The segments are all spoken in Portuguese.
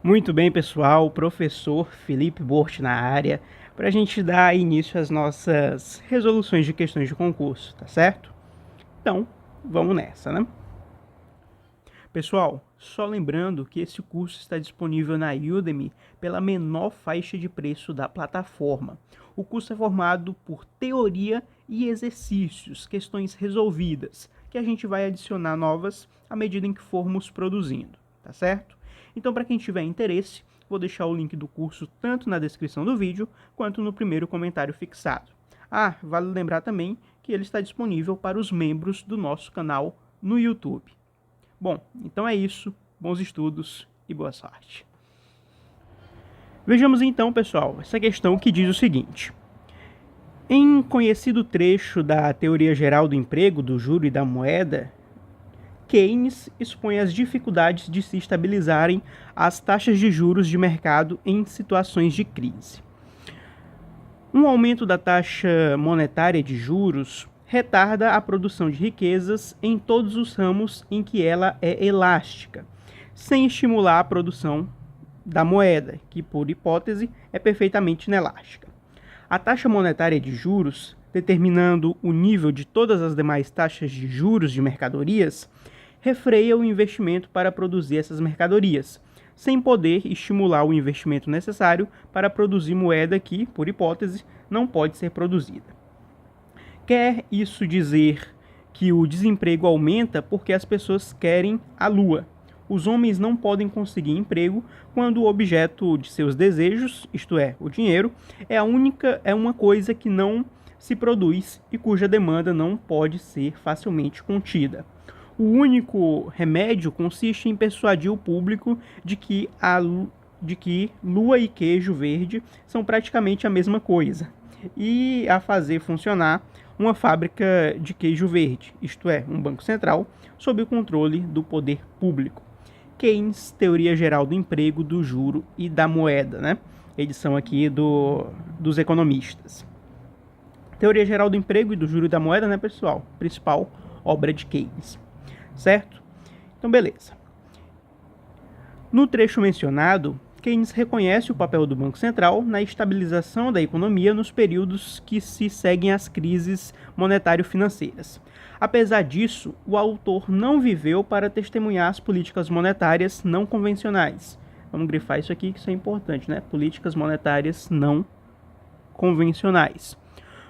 Muito bem, pessoal, professor Felipe Bort na área, para a gente dar início às nossas resoluções de questões de concurso, tá certo? Então, vamos nessa, né? Pessoal, só lembrando que esse curso está disponível na Udemy pela menor faixa de preço da plataforma. O curso é formado por teoria e exercícios, questões resolvidas, que a gente vai adicionar novas à medida em que formos produzindo, tá certo? Então, para quem tiver interesse, vou deixar o link do curso tanto na descrição do vídeo, quanto no primeiro comentário fixado. Ah, vale lembrar também que ele está disponível para os membros do nosso canal no YouTube. Bom, então é isso, bons estudos e boa sorte. Vejamos então, pessoal, essa questão que diz o seguinte. Em conhecido trecho da Teoria Geral do Emprego, do Juro e da Moeda, Keynes expõe as dificuldades de se estabilizarem as taxas de juros de mercado em situações de crise. Um aumento da taxa monetária de juros retarda a produção de riquezas em todos os ramos em que ela é elástica, sem estimular a produção da moeda, que, por hipótese, é perfeitamente inelástica. A taxa monetária de juros, determinando o nível de todas as demais taxas de juros de mercadorias, refreia o investimento para produzir essas mercadorias, sem poder estimular o investimento necessário para produzir moeda que, por hipótese, não pode ser produzida. Quer isso dizer que o desemprego aumenta porque as pessoas querem a lua? Os homens não podem conseguir emprego quando o objeto de seus desejos, isto é, o dinheiro, é uma coisa que não se produz e cuja demanda não pode ser facilmente contida. O único remédio consiste em persuadir o público de que lua e queijo verde são praticamente a mesma coisa, e a fazer funcionar uma fábrica de queijo verde, isto é, um banco central, sob o controle do poder público. Keynes, Teoria Geral do Emprego, do Juro e da Moeda, né? Edição aqui dos economistas. Teoria Geral do Emprego e do Juro e da Moeda, né, pessoal? Principal obra de Keynes, certo? Então, beleza. No trecho mencionado, Keynes reconhece o papel do Banco Central na estabilização da economia nos períodos que se seguem às crises monetário-financeiras. Apesar disso, o autor não viveu para testemunhar as políticas monetárias não convencionais. Vamos grifar isso aqui, que isso é importante, né? Políticas monetárias não convencionais,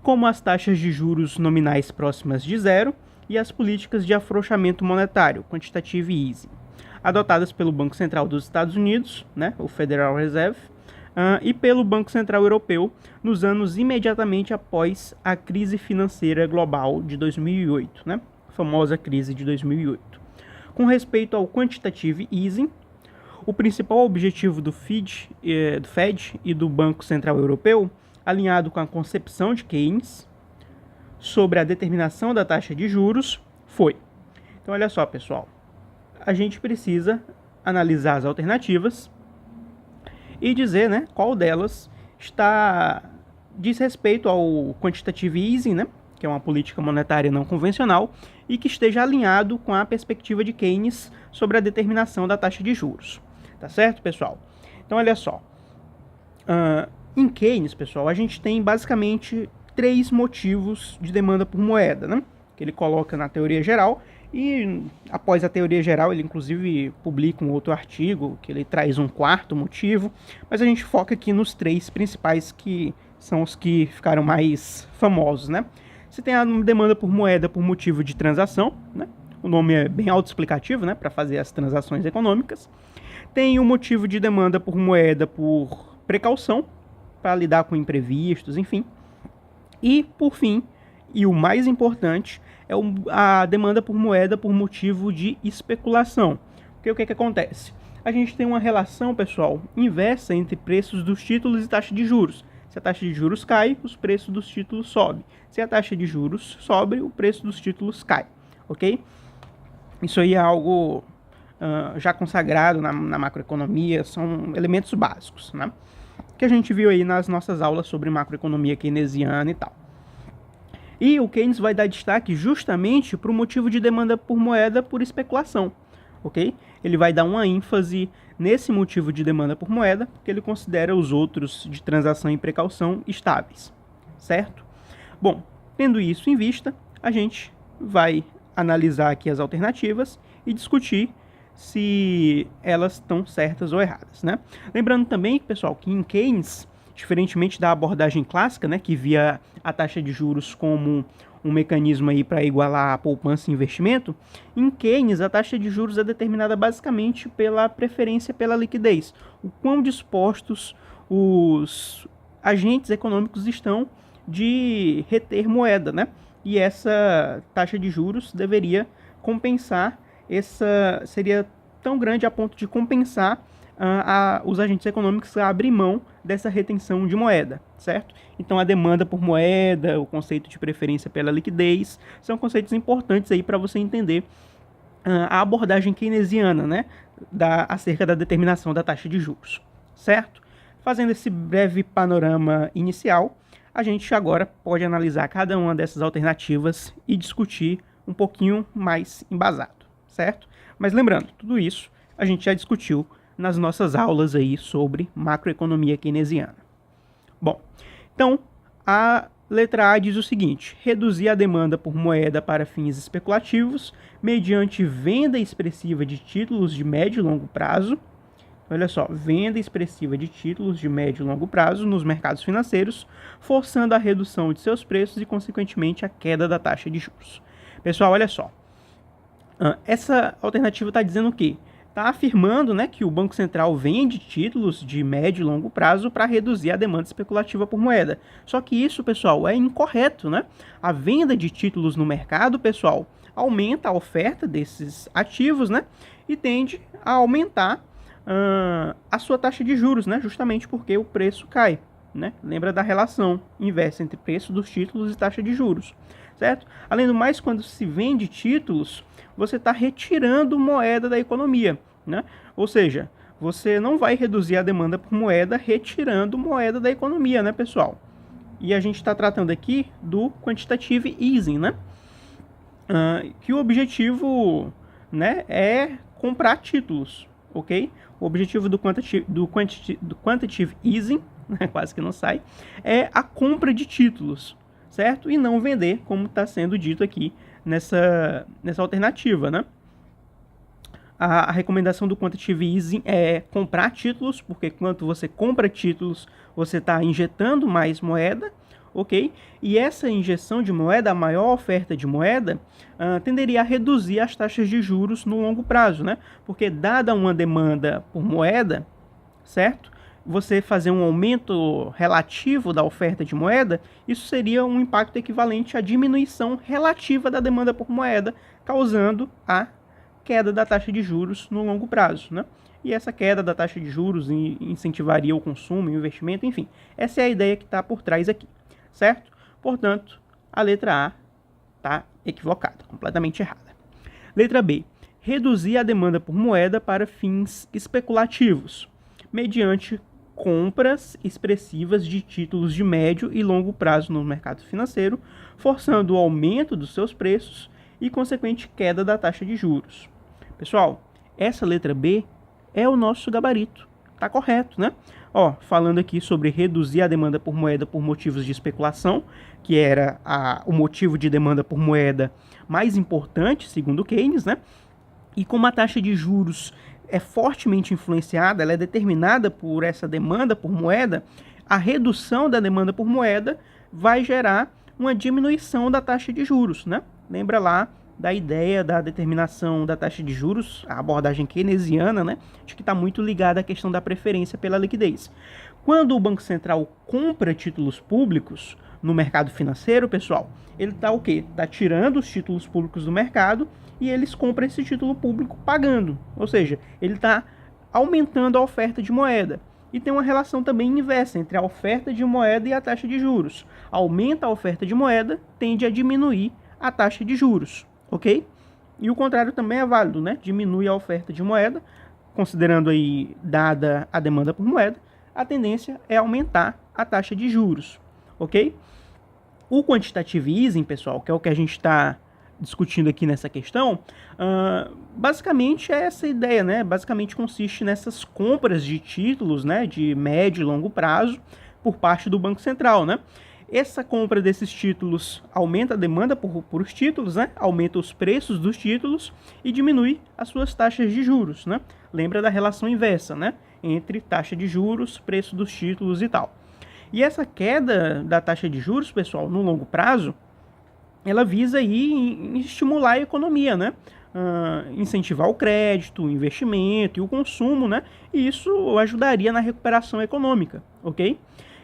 como as taxas de juros nominais próximas de zero e as políticas de afrouxamento monetário, quantitative easing, adotadas pelo Banco Central dos Estados Unidos, né, o Federal Reserve, e pelo Banco Central Europeu nos anos imediatamente após a crise financeira global de 2008, né, a famosa crise de 2008. Com respeito ao quantitative easing, o principal objetivo do Fed e do Banco Central Europeu, alinhado com a concepção de Keynes sobre a determinação da taxa de juros, foi. Então, olha só, pessoal. A gente precisa analisar as alternativas e dizer, né, qual delas diz respeito ao quantitative easing, né, que é uma política monetária não convencional, e que esteja alinhado com a perspectiva de Keynes sobre a determinação da taxa de juros. Tá certo, pessoal? Então, olha só. Em Keynes, pessoal, a gente tem basicamente 3 motivos de demanda por moeda, né, que ele coloca na teoria geral. E após a teoria geral, ele inclusive publica um outro artigo, que ele traz um 4º motivo, mas a gente foca aqui nos 3 principais, que são os que ficaram mais famosos, né? Você tem a demanda por moeda por motivo de transação, né? O nome é bem autoexplicativo, né? Para fazer as transações econômicas. Tem o motivo de demanda por moeda por precaução, para lidar com imprevistos, enfim. E, por fim, e o mais importante, é a demanda por moeda por motivo de especulação. Porque o que acontece? A gente tem uma relação, pessoal, inversa entre preços dos títulos e taxa de juros. Se a taxa de juros cai, os preços dos títulos sobem. Se a taxa de juros sobe, o preço dos títulos cai. Ok? Isso aí é algo já consagrado na macroeconomia, são elementos básicos, né? Que a gente viu aí nas nossas aulas sobre macroeconomia keynesiana e tal. E o Keynes vai dar destaque justamente para o motivo de demanda por moeda por especulação. ok? Ele vai dar uma ênfase nesse motivo de demanda por moeda, porque ele considera os outros de transação e precaução estáveis, certo? Bom, tendo isso em vista, a gente vai analisar aqui as alternativas e discutir se elas estão certas ou erradas, né? Lembrando também, pessoal, que em Keynes, diferentemente da abordagem clássica, né, que via a taxa de juros como um mecanismo aí para igualar a poupança e investimento, em Keynes a taxa de juros é determinada basicamente pela preferência pela liquidez, o quão dispostos os agentes econômicos estão de reter moeda, né? E essa taxa de juros deveria compensar, seria tão grande a ponto de compensar os agentes econômicos a abrir mão dessa retenção de moeda, certo? Então a demanda por moeda, o conceito de preferência pela liquidez, são conceitos importantes aí para você entender a abordagem keynesiana, né, acerca da determinação da taxa de juros, certo? Fazendo esse breve panorama inicial, a gente agora pode analisar cada uma dessas alternativas e discutir um pouquinho mais embasado, certo? Mas lembrando, tudo isso a gente já discutiu nas nossas aulas aí sobre macroeconomia keynesiana. Bom, então a letra A diz o seguinte: reduzir a demanda por moeda para fins especulativos mediante venda expressiva de títulos de médio e longo prazo. Olha só, venda expressiva de títulos de médio e longo prazo nos mercados financeiros, forçando a redução de seus preços e, consequentemente, a queda da taxa de juros. Pessoal, olha só, essa alternativa está dizendo o quê? Está afirmando, né, que o Banco Central vende títulos de médio e longo prazo para reduzir a demanda especulativa por moeda. Só que isso, pessoal, é incorreto, né? A venda de títulos no mercado, pessoal, aumenta a oferta desses ativos, né? E tende a aumentar a sua taxa de juros, né? Justamente porque o preço cai, né? Lembra da relação inversa entre preço dos títulos e taxa de juros, certo? Além do mais, quando se vende títulos, você está retirando moeda da economia, né? Ou seja, você não vai reduzir a demanda por moeda retirando moeda da economia, né, pessoal? E a gente está tratando aqui do quantitative easing, né? Que o objetivo, né, é comprar títulos, ok? O objetivo do quantitative easing, né, quase que não sai, é a compra de títulos, certo? E não vender, como está sendo dito aqui nessa alternativa, né? A recomendação do quantitative easing é comprar títulos, porque quando você compra títulos, você está injetando mais moeda, ok? E essa injeção de moeda, a maior oferta de moeda, tenderia a reduzir as taxas de juros no longo prazo, né? Porque dada uma demanda por moeda, certo? Você fazer um aumento relativo da oferta de moeda, isso seria um impacto equivalente à diminuição relativa da demanda por moeda, causando a queda da taxa de juros no longo prazo, né? E essa queda da taxa de juros incentivaria o consumo e o investimento, enfim. Essa é a ideia que está por trás aqui, certo? Portanto, a letra A está equivocada, completamente errada. Letra B. Reduzir a demanda por moeda para fins especulativos, mediante compras expressivas de títulos de médio e longo prazo no mercado financeiro, forçando o aumento dos seus preços e consequente queda da taxa de juros. Pessoal, essa letra B é o nosso gabarito. Tá correto, né? Ó, falando aqui sobre reduzir a demanda por moeda por motivos de especulação, que era o motivo de demanda por moeda mais importante, segundo Keynes, né? E como a taxa de juros é fortemente influenciada, ela é determinada por essa demanda por moeda, a redução da demanda por moeda vai gerar uma diminuição da taxa de juros, né? Lembra lá da ideia da determinação da taxa de juros, a abordagem keynesiana, né? De que está muito ligada à questão da preferência pela liquidez. Quando o Banco Central compra títulos públicos no mercado financeiro, pessoal, ele está o quê? Está tirando os títulos públicos do mercado e eles compram esse título público pagando. Ou seja, ele está aumentando a oferta de moeda. E tem uma relação também inversa entre a oferta de moeda e a taxa de juros. Aumenta a oferta de moeda, tende a diminuir a taxa de juros, ok? E o contrário também é válido, né? Diminui a oferta de moeda, considerando aí, dada a demanda por moeda, a tendência é aumentar a taxa de juros, ok? O quantitative easing, pessoal, que é o que a gente está discutindo aqui nessa questão, basicamente é essa ideia, né? Basicamente consiste nessas compras de títulos, né, de médio e longo prazo por parte do Banco Central, né? Essa compra desses títulos aumenta a demanda por os títulos, né? Aumenta os preços dos títulos e diminui as suas taxas de juros, né? Lembra da relação inversa, né? Entre taxa de juros, preço dos títulos e tal. E essa queda da taxa de juros, pessoal, no longo prazo, ela visa aí estimular a economia, né? Incentivar o crédito, o investimento e o consumo, né? E isso ajudaria na recuperação econômica, ok?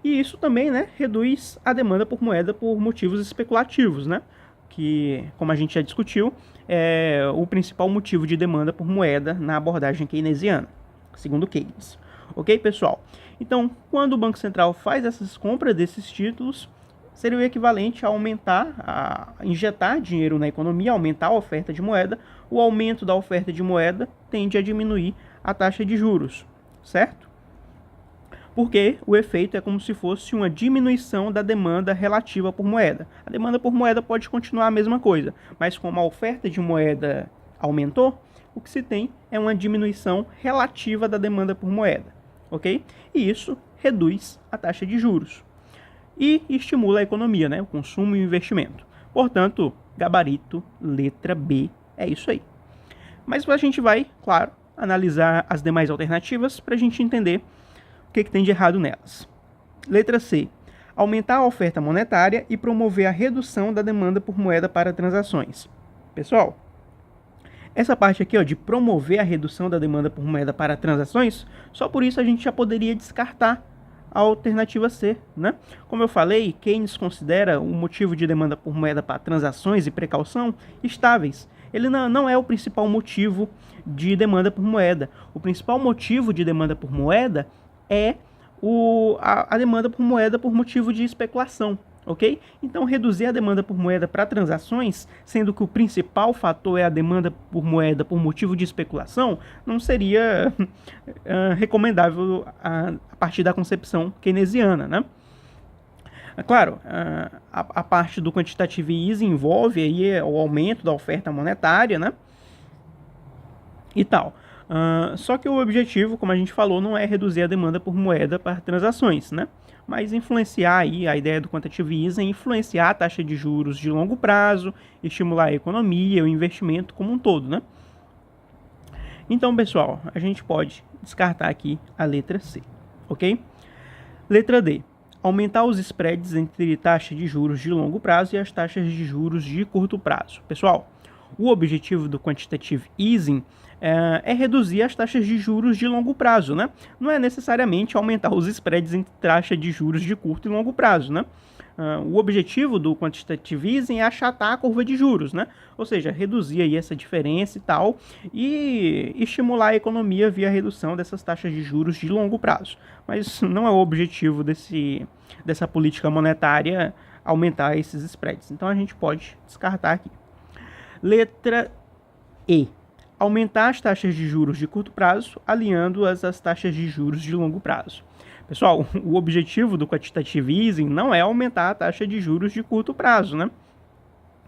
E isso também, né, reduz a demanda por moeda por motivos especulativos, né? Que, como a gente já discutiu, é o principal motivo de demanda por moeda na abordagem keynesiana, segundo Keynes. Ok, pessoal? Então, quando o Banco Central faz essas compras desses títulos, seria o equivalente a injetar dinheiro na economia, aumentar a oferta de moeda. O aumento da oferta de moeda tende a diminuir a taxa de juros, certo? Porque o efeito é como se fosse uma diminuição da demanda relativa por moeda. A demanda por moeda pode continuar a mesma coisa, mas como a oferta de moeda aumentou, o que se tem é uma diminuição relativa da demanda por moeda, ok? E isso reduz a taxa de juros e estimula a economia, né? O consumo e o investimento. Portanto, gabarito, letra B, é isso aí. Mas a gente vai, claro, analisar as demais alternativas para a gente entender o que tem de errado nelas. Letra C. Aumentar a oferta monetária e promover a redução da demanda por moeda para transações. Pessoal, essa parte aqui, ó, de promover a redução da demanda por moeda para transações, só por isso a gente já poderia descartar a alternativa C, né? Como eu falei, Keynes considera o motivo de demanda por moeda para transações e precaução estáveis. Ele não é o principal motivo de demanda por moeda. O principal motivo de demanda por moeda é a demanda por moeda por motivo de especulação, ok? Então, reduzir a demanda por moeda para transações, sendo que o principal fator é a demanda por moeda por motivo de especulação, não seria recomendável a partir da concepção keynesiana, né? Claro, a parte do quantitative easing envolve aí o aumento da oferta monetária, né? E tal. Só que o objetivo, como a gente falou, não é reduzir a demanda por moeda para transações, né? Mas influenciar aí a ideia do quantitative easing, influenciar a taxa de juros de longo prazo, estimular a economia, o investimento como um todo, né? Então, pessoal, a gente pode descartar aqui a letra C, ok? Letra D. Aumentar os spreads entre taxa de juros de longo prazo e as taxas de juros de curto prazo. Pessoal, o objetivo do quantitative easing é reduzir as taxas de juros de longo prazo, né? Não é necessariamente aumentar os spreads entre taxa de juros de curto e longo prazo, né? O objetivo do quantitative easing é achatar a curva de juros, né? Ou seja, reduzir aí essa diferença e tal, e estimular a economia via redução dessas taxas de juros de longo prazo. Mas não é o objetivo dessa política monetária aumentar esses spreads. Então a gente pode descartar aqui. Letra E. Aumentar as taxas de juros de curto prazo, alinhando-as às taxas de juros de longo prazo. Pessoal, o objetivo do quantitative easing não é aumentar a taxa de juros de curto prazo, né?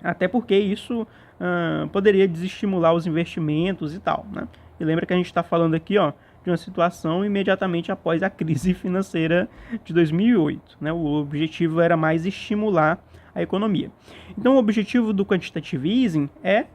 Até porque isso poderia desestimular os investimentos e tal, né? E lembra que a gente está falando aqui, ó, de uma situação imediatamente após a crise financeira de 2008, né? O objetivo era mais estimular a economia. Então, o objetivo do quantitative easing é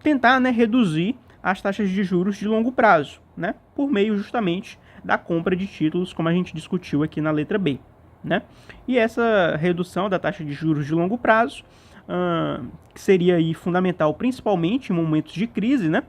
tentar, né, reduzir as taxas de juros de longo prazo, né, por meio justamente da compra de títulos, como a gente discutiu aqui na letra B, né? E essa redução da taxa de juros de longo prazo, que seria aí fundamental principalmente em momentos de crise, né?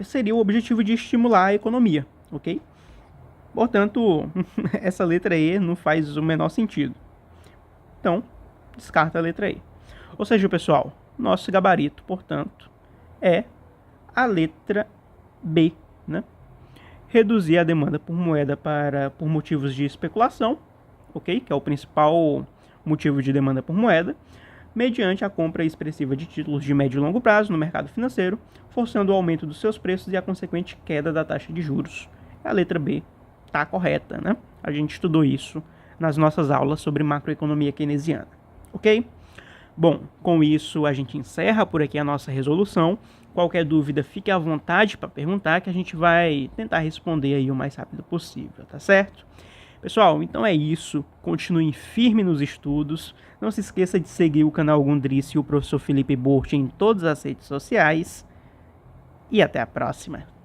Seria o objetivo de estimular a economia, ok? Portanto, essa letra E não faz o menor sentido. Então, descarta a letra E. Ou seja, pessoal, nosso gabarito, portanto, é a letra B, né? Reduzir a demanda por moeda por motivos de especulação, ok? Que é o principal motivo de demanda por moeda, mediante a compra expressiva de títulos de médio e longo prazo no mercado financeiro, forçando o aumento dos seus preços e a consequente queda da taxa de juros. A letra B está correta, né? A gente estudou isso nas nossas aulas sobre macroeconomia keynesiana. ok? Bom, com isso a gente encerra por aqui a nossa resolução. Qualquer dúvida, fique à vontade para perguntar que a gente vai tentar responder aí o mais rápido possível, tá certo? Pessoal, então é isso. Continuem firme nos estudos. Não se esqueça de seguir o canal Gundrice e o professor Felipe Bort em todas as redes sociais. E até a próxima.